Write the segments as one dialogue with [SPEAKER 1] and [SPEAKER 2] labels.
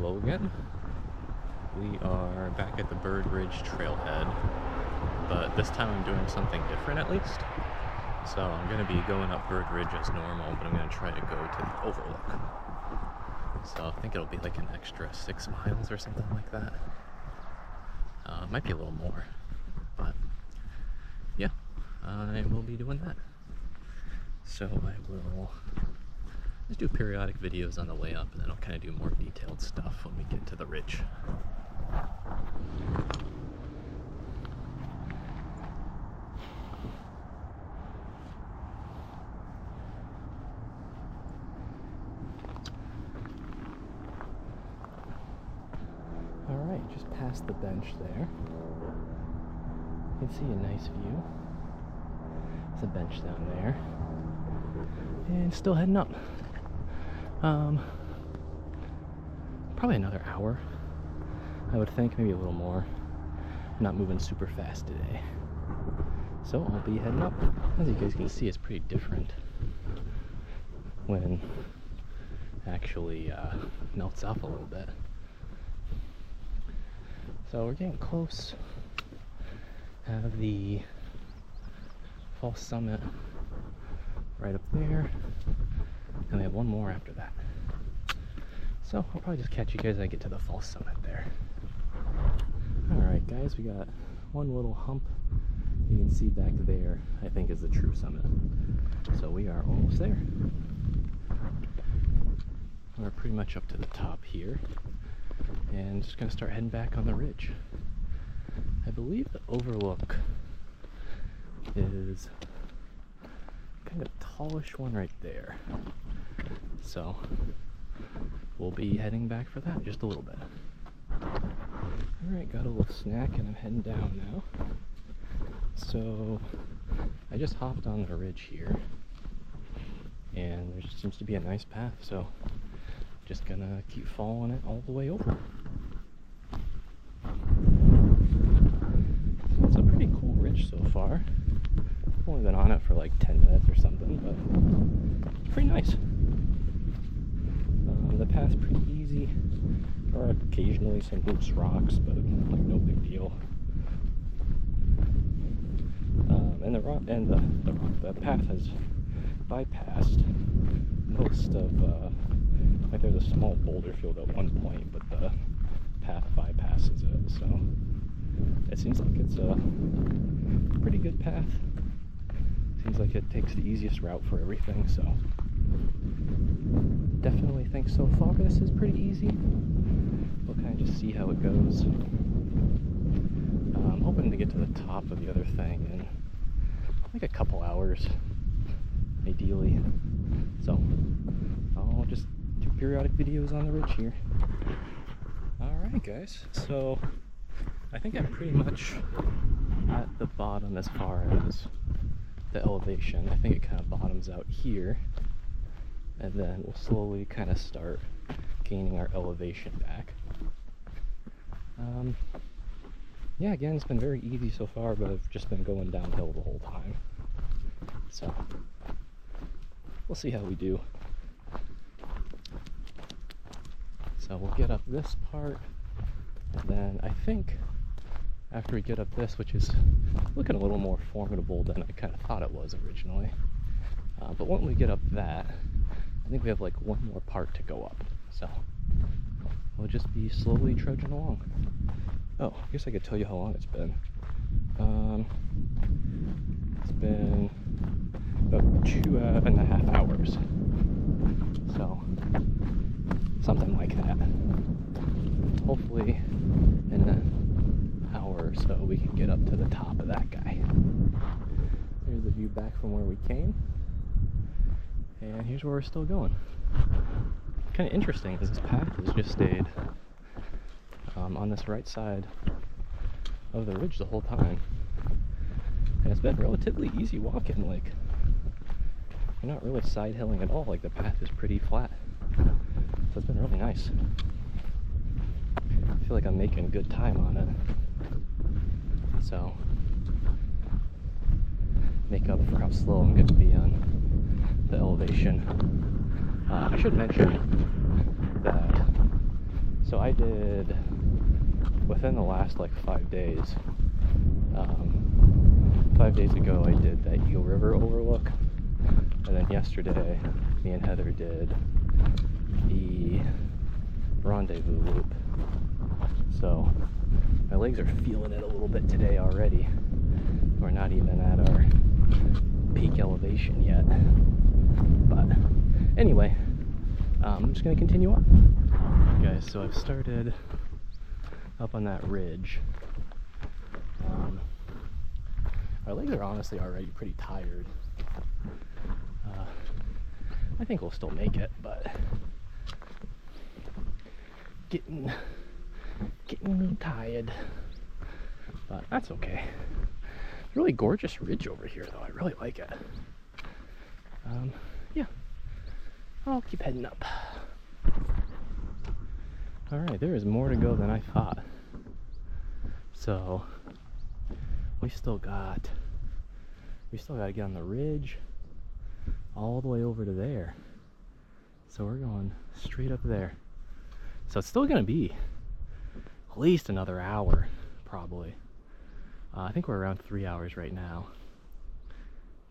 [SPEAKER 1] Hello again. We are back at the Bird Ridge trailhead, but this time I'm doing something different at least. So I'm going to be going up Bird Ridge as normal, but I'm going to try to go to the Overlook. So I think it'll be like an extra 6 miles or something like that. It might be a little more, but yeah, I will be doing that. So I will just do periodic videos on the way up, and then I'll kind of do more detailed stuff when we get to the ridge. Alright, just past the bench there. You can see a nice view. There's a bench down there. And still heading up. Probably another hour, I would think, maybe a little more. I'm not moving super fast today. So I'll be heading up. As you guys can see, it's pretty different when it actually melts off a little bit. So we're getting close. Have the false summit right up there, and we have one more after that. So I'll probably just catch you guys as I get to the false summit there. Alright guys, we got one little hump you can see back there, I think is the true summit. So we are almost there. We're pretty much up to the top here, and just gonna start heading back on the ridge. I believe the Overlook is kind of tallish one right there. So we'll be heading back for that in just a little bit. Alright, got a little snack and I'm heading down now. So I just hopped on the ridge here, and there just seems to be a nice path, so just gonna keep following it all the way over. So it's a pretty cool ridge so far. I've only been on it for like 10 minutes or something, but it's pretty nice. The path's pretty easy. There are occasionally some loose rocks, but like no big deal. And the path has bypassed most of like there's a small boulder field at one point, but the path bypasses it, so it seems like it's a pretty good path. Seems like it takes the easiest route for everything, so definitely think so far this is pretty easy. We'll kind of just see how it goes. I'm hoping to get to the top of the other thing in like a couple hours, ideally. So I'll just do periodic videos on the ridge here. Alright guys, so I think I'm pretty much at the bottom as far as the elevation. I think it kind of bottoms out here, and then we'll slowly kind of start gaining our elevation back. Yeah, again, it's been very easy so far, but I've just been going downhill the whole time. So we'll see how we do. So we'll get up this part, and then I think after we get up this, which is looking a little more formidable than I kind of thought it was originally, but when we get up that, I think we have like one more part to go up, so we'll just be slowly trudging along. Oh, I guess I could tell you how long it's been. It's been about 2.5 hours, so something like that. Hopefully in an hour or so we can get up to the top of that guy. Here's the view back from where we came, and here's where we're still going. Kind of interesting is this path has just stayed on this right side of the ridge the whole time, and it's been relatively easy walking. Like, you're not really side hilling at all. Like, the path is pretty flat, so it's been really nice. I feel like I'm making good time on it, so make up for how slow I'm going to be on the elevation. I should mention that So I did, within the last like 5 days, 5 days ago I did that Eagle River Overlook, and then yesterday me and Heather did the Rendezvous Loop. So my legs are feeling it a little bit today already. We're not even at our peak elevation yet. But anyway, I'm just going to continue up. Guys, so I've started up on that ridge. Our legs are honestly already pretty tired. I think we'll still make it, but getting a little tired. But that's okay. Really gorgeous ridge over here, though. I really like it. Yeah, I'll keep heading up. All right, there is more to go than I thought. So we still got to get on the ridge all the way over to there. So we're going straight up there. So it's still going to be at least another hour, probably. I think we're around 3 hours right now.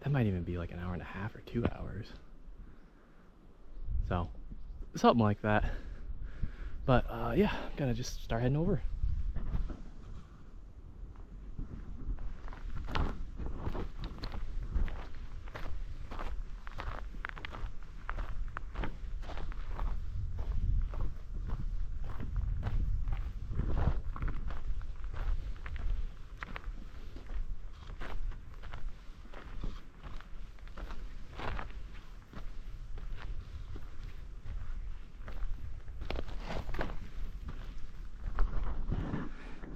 [SPEAKER 1] That might even be like an hour and a half or 2 hours. So something like that. But yeah, gotta just start heading over.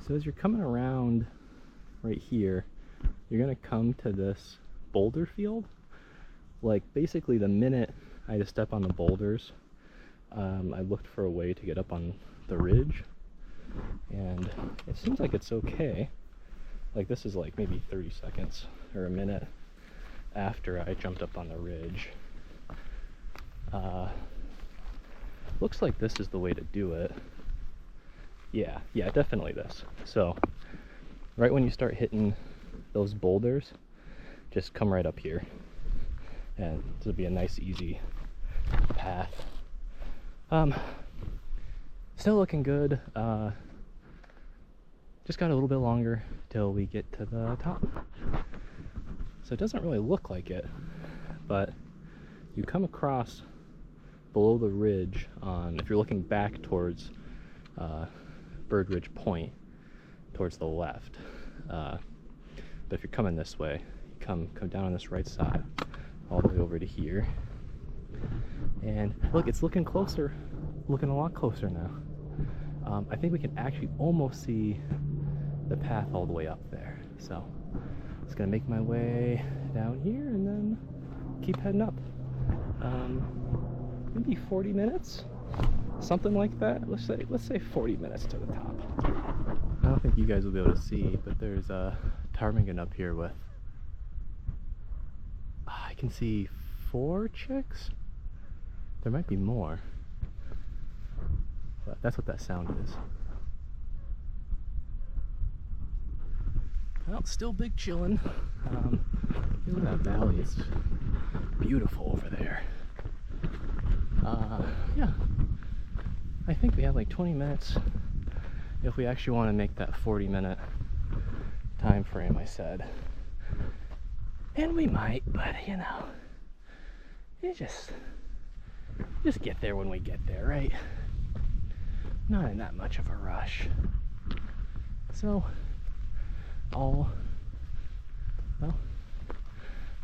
[SPEAKER 1] So as you're coming around right here, you're gonna come to this boulder field. Like basically the minute I just step on the boulders, I looked for a way to get up on the ridge, and it seems like it's okay. Like this is like maybe 30 seconds or a minute after I jumped up on the ridge. Looks like this is the way to do it. Yeah, definitely this. So right when you start hitting those boulders, just come right up here, and this will be a nice easy path. Still looking good. Just got a little bit longer till we get to the top. So it doesn't really look like it, but you come across below the ridge on, if you're looking back towards Bird Ridge Point, towards the left. But if you're coming this way, you come down on this right side, all the way over to here. And look, it's looking closer, looking a lot closer now. I think we can actually almost see the path all the way up there. So I'm just gonna make my way down here and then keep heading up. Maybe 40 minutes, something like that. Let's say 40 minutes to the top. I don't think you guys will be able to see, but there's a ptarmigan up here with, I can see 4 chicks. There might be more, but that's what that sound is. Well, still big chillin'. Look at that valley, it's beautiful over there. Yeah, I think we have like 20 minutes if we actually want to make that 40-minute time frame I said. And we might, but you know, you just get there when we get there, right? Not in that much of a rush. So I'll, well,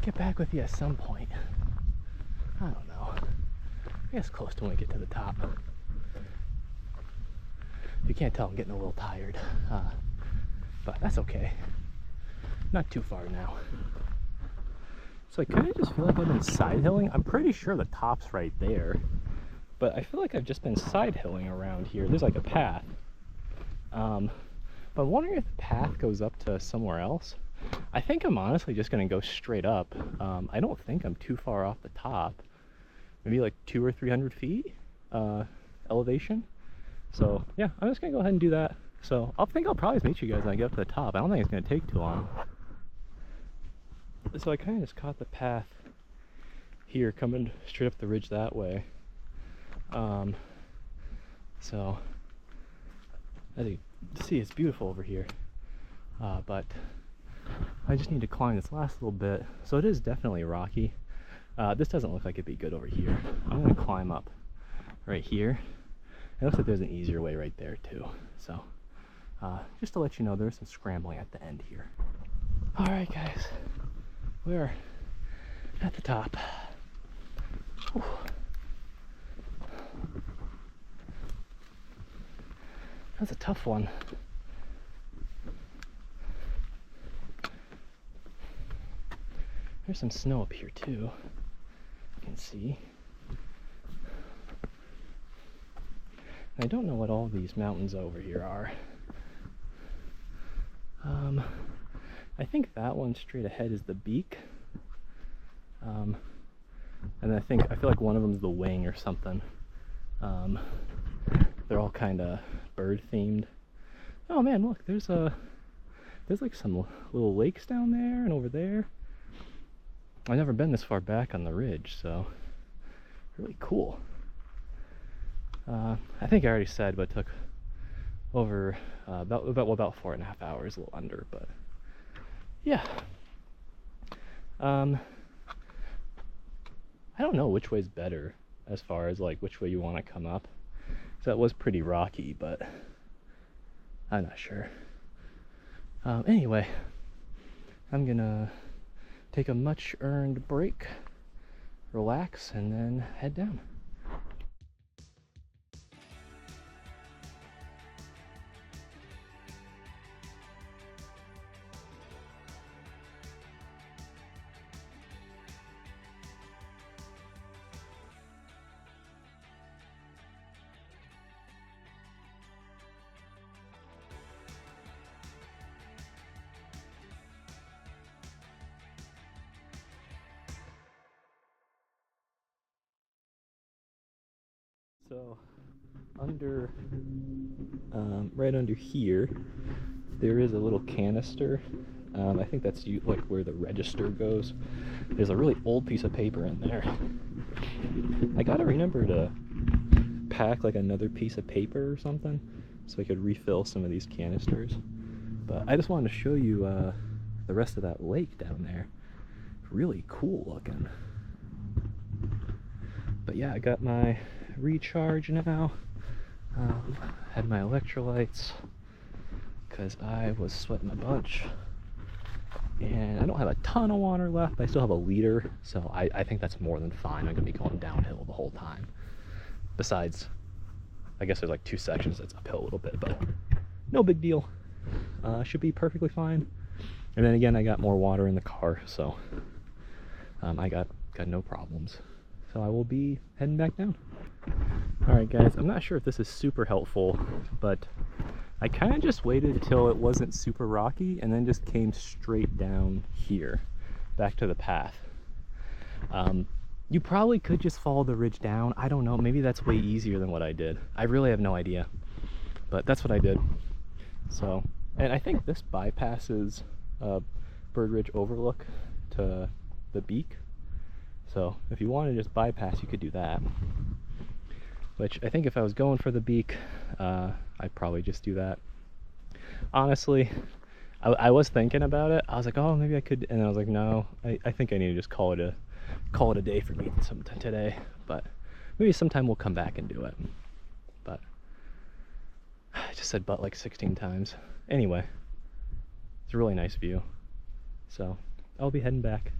[SPEAKER 1] get back with you at some point. I don't know. I guess close to when we get to the top. If you can't tell, I'm getting a little tired. But that's okay. Not too far now. So I kind of just feel like I've been side hilling. I'm pretty sure the top's right there, but I feel like I've just been side hilling around here. There's like a path. But I'm wondering if the path goes up to somewhere else. I think I'm honestly just gonna go straight up. I don't think I'm too far off the top. Maybe like 200 or 300 feet elevation. So yeah, I'm just gonna go ahead and do that. So I think I'll probably meet you guys when I get up to the top. I don't think it's gonna take too long. So I kind of just caught the path here, coming straight up the ridge that way. So as you see, it's beautiful over here. But I just need to climb this last little bit. So it is definitely rocky. This doesn't look like it'd be good over here. I'm gonna climb up right here. It looks like there's an easier way right there too. So just to let you know, there's some scrambling at the end here. All right, guys, we're at the top. Whew. That's a tough one. There's some snow up here too, you can see. I don't know what all these mountains over here are. I think that one straight ahead is the Beak. And I feel like one of them is the Wing or something. They're all kind of bird themed. Oh man, look, there's like some little lakes down there and over there. I've never been this far back on the ridge, so really cool. I think I already said, but it took over about 4.5 hours, a little under, but yeah. I don't know which way's better as far as like which way you want to come up. So it was pretty rocky, but I'm not sure. Anyway, I'm gonna take a much earned break, relax, and then head down. So right under here, there is a little canister. I think that's like where the register goes. There's a really old piece of paper in there. I gotta remember to pack like another piece of paper or something so I could refill some of these canisters. But I just wanted to show you the rest of that lake down there. Really cool looking. But yeah, I got my recharge now. Had my electrolytes because I was sweating a bunch, and I don't have a ton of water left, but I still have a liter, so I think that's more than fine. I'm gonna be going downhill the whole time. Besides, I guess there's like 2 sections that's uphill a little bit, but no big deal. Should be perfectly fine. And then again, I got more water in the car, so I got no problems. So I will be heading back down. Alright guys, I'm not sure if this is super helpful, but I kind of just waited until it wasn't super rocky and then just came straight down here, back to the path. You probably could just follow the ridge down. I don't know, maybe that's way easier than what I did. I really have no idea, but that's what I did. So, and I think this bypasses Bird Ridge Overlook to the Beak. So if you want to just bypass, you could do that. Which I think if I was going for the Beak, I'd probably just do that. Honestly, I was thinking about it. I was like, oh, maybe I could, and I was like, no, I think I need to just call it a day for me sometime today. But maybe sometime we'll come back and do it. But I just said but like 16 times. Anyway, it's a really nice view. So I'll be heading back.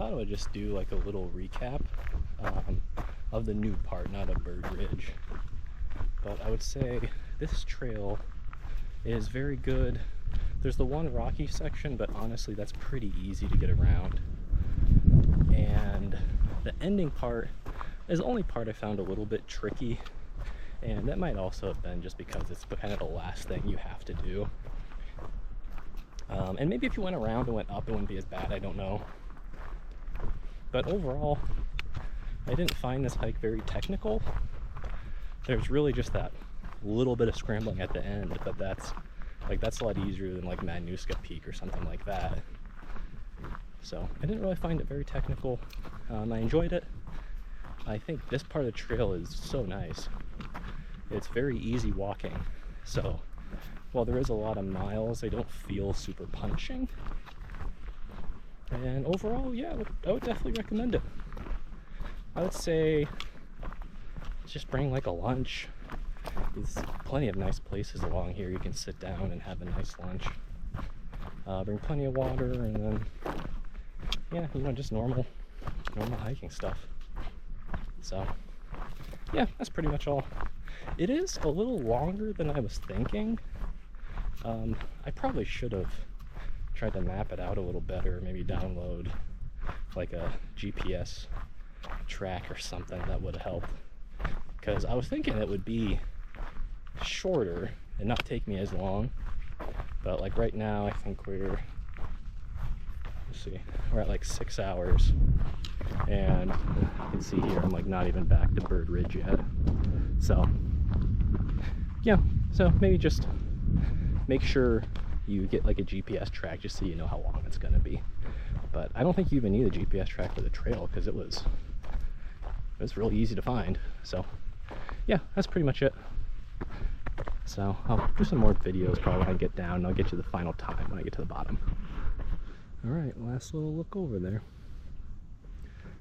[SPEAKER 1] thought I would just do like a little recap of the new part, not of Bird Ridge. But I would say this trail is very good. There's the one rocky section, but honestly that's pretty easy to get around. And the ending part is the only part I found a little bit tricky, and that might also have been just because it's kind of the last thing you have to do. And maybe if you went around and went up, it wouldn't be as bad, I don't know. But overall, I didn't find this hike very technical. There's really just that little bit of scrambling at the end, but that's a lot easier than like Manuska Peak or something like that. So I didn't really find it very technical. I enjoyed it. I think this part of the trail is so nice. It's very easy walking. So while there is a lot of miles, they don't feel super punishing. And overall, yeah, I would definitely recommend it. I would say just bring like a lunch. There's plenty of nice places along here you can sit down and have a nice lunch. Bring plenty of water, and then yeah, you know, just normal hiking stuff. So yeah, that's pretty much all. It is a little longer than I was thinking. I probably should have tried to map it out a little better, maybe download like a GPS track or something. That would have helped, because I was thinking it would be shorter and not take me as long, but like right now I think we're at like 6 hours, and you can see here I'm like not even back to Bird Ridge yet. So yeah, so maybe just make sure you get like a GPS track just so you know how long it's going to be. But I don't think you even need a GPS track for the trail, because it was really easy to find. So yeah, that's pretty much it. So I'll do some more videos probably when I get down, and I'll get you the final time when I get to the bottom. All right, last little look over there,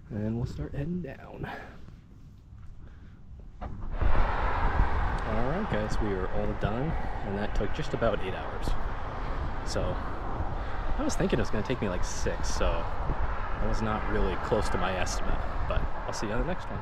[SPEAKER 1] and we'll start heading down. All right, guys, we are all done, and that took just about 8 hours. So I was thinking it was going to take me like 6, so I was not really close to my estimate, but I'll see you on the next one.